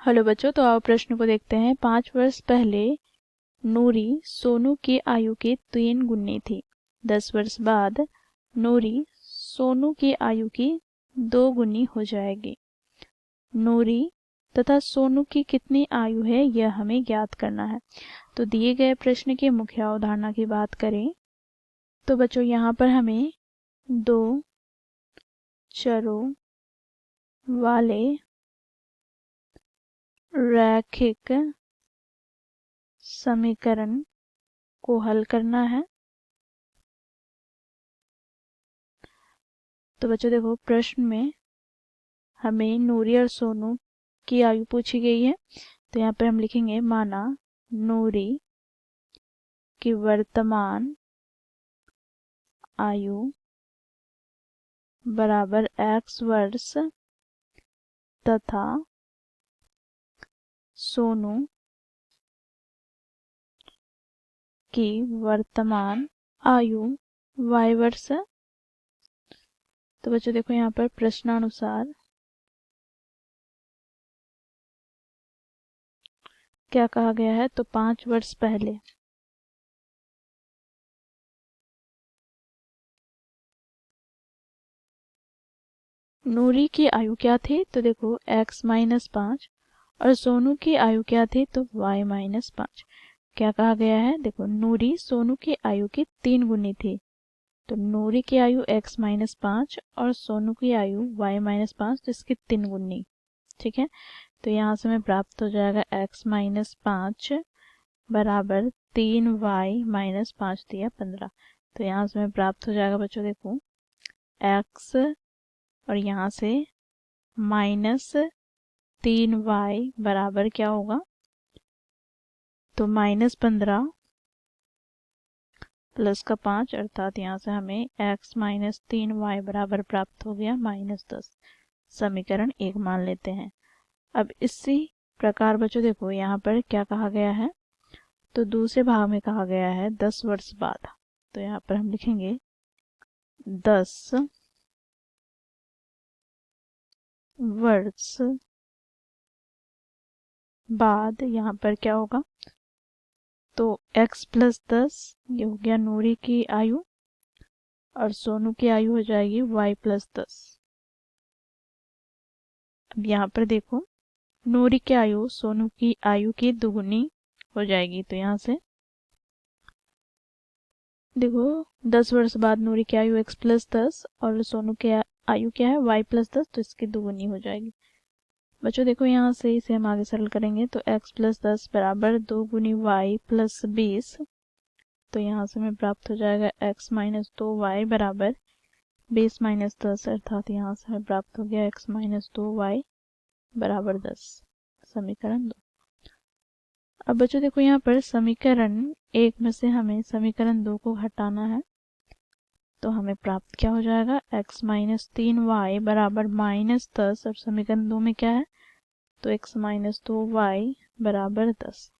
Hello बच्चों, तो आओ प्रश्न को देखते हैं। 5 वर्ष पहले नूरी सोनू की आयु की 3 गुनी थी। 10 वर्ष बाद नूरी सोनू की आयु की 2 गुनी हो जाएगी। नूरी तथा सोनू की कितनी आयु है, यह हमें ज्ञात करना है। तो दिए गए प्रश्न की मुख्य अवधारणा की बात करें तो बच्चों यहाँ पर हमें 2 चरों वाले रैखिक समीकरण को हल करना है। तो बच्चों देखो, प्रश्न में हमें नूरी और सोनू की आयु पूछी गई है। तो यहाँ पर हम लिखेंगे, माना नूरी की वर्तमान आयु बराबर x वर्ष तथा सोनू की वर्तमान आयु y वर्ष। तो बच्चों देखो, यहाँ पर प्रश्नानुसार क्या कहा गया है, तो 5 वर्ष पहले नूरी की आयु क्या थी, तो देखो x-5, और सोनू की आयु क्या थी, तो y-5। क्या कहा गया है, देखो नूरी सोनू की आयु की 3 गुनी थी। तो नूरी की आयु x-5 और सोनू की आयु y-5, तो इसकी 3 गुनी। ठीक है, तो यहाँ से हमें प्राप्त हो जाएगा x-5 बराबर 3y-5 दिया 15। तो यहाँ से हमें प्राप्त हो जाएगा बच्चों, देखो x और यहाँ से -3y बराबर क्या होगा, तो -15 प्लस का 5, अर्थात यहाँ से हमें x-3y बराबर प्राप्त हो गया -10। समीकरण 1 मान लेते हैं। अब इसी प्रकार बच्चों देखो, यहाँ पर क्या कहा गया है, तो दूसरे भाग में कहा गया है 10 वर्ष बाद। तो यहाँ पर हम लिखेंगे 10 वर्ष बाद यहाँ पर क्या होगा, तो x + 10, ये हो गया नूरी की आयु, और सोनू की आयु हो जाएगी y + 10। अब यहाँ पर देखो, नूरी की आयु सोनू की आयु की 2 गुनी हो जाएगी। तो यहाँ से देखो 10 वर्ष बाद नूरी की आयु x + 10 और सोनू की आयु क्या है, y + 10, तो इसकी 2 गुनी हो जाएगी। बच्चों देखो, यहाँ से इसे हम आगे सरल करेंगे, तो x + 10 बराबर 2 गुनी y + 20। तो यहाँ से हमें प्राप्त हो जाएगा x - 2y बराबर 20 - 10, अर्थात यहाँ से हमें प्राप्त हो गया x - 2y बराबर 10। समीकरण 2। अब बच्चों देखो, यहाँ पर समीकरण 1 में से हमें समीकरण 2 को हटाना है। तो हमें प्राप्त क्या हो जाएगा, x - 3y बराबर -10। अब समीकरण 2 में क्या है, तो x - 2y बराबर 10।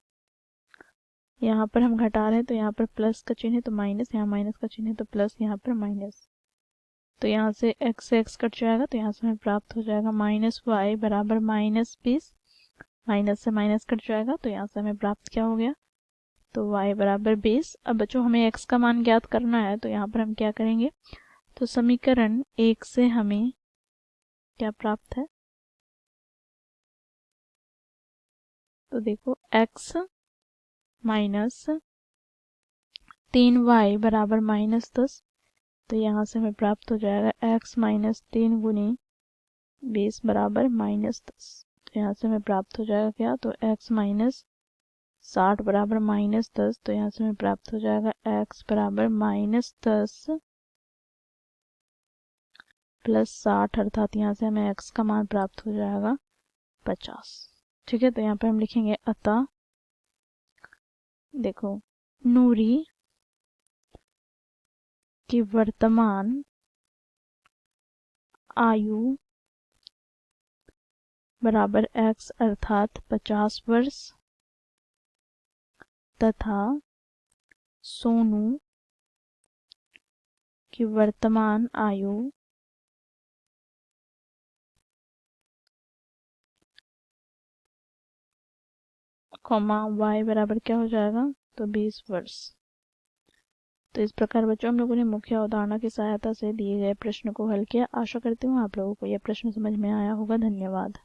यहाँ पर हम घटा रहे हैं, तो यहाँ पर प्लस का चिन्ह है तो माइनस, यहाँ माइनस का चिन्ह है तो प्लस, यहाँ पर माइनस। तो यहाँ से x से x कट जाएगा, तो यहाँ से हमें प्राप्त हो जाएगा -y बराबर -20। माइनस से माइनस कट जाएगा, तो यहाँ से हमें प्राप्त क्या हो गया, तो y बराबर 20। अब बच्चों हमें x का मान ज्ञात करना है, तो यहाँ पर हम क्या करेंगे, तो समीकरण 1 से हमें क्या प्राप्त है, तो देखो x - 3y बराबर -10। तो यहाँ से हमें प्राप्त हो जाएगा x - 3 गुनी 20 बराबर -10। तो यहाँ से हमें प्राप्त हो जाएगा क्या, तो x - 60 बराबर -10। तो यहाँ से हमें प्राप्त हो जाएगा x बराबर -10 + 60, अर्थात यहाँ से हमें x का मान प्राप्त हो जाएगा 50। ठीक है, तो यहाँ पर हम लिखेंगे, अतः देखो नूरी की वर्तमान आयु बराबर x, अर्थात 50 वर्ष, तथा सोनू की वर्तमान आयु कॉमा y बराबर क्या हो जाएगा, तो 20 वर्ष। तो इस प्रकार बच्चों हम लोगों ने मुख्य अवधारणा की सहायता से दिए गए प्रश्न को हल किया। आशा करती हूँ आप लोगों को यह प्रश्न समझ में आया होगा। धन्यवाद।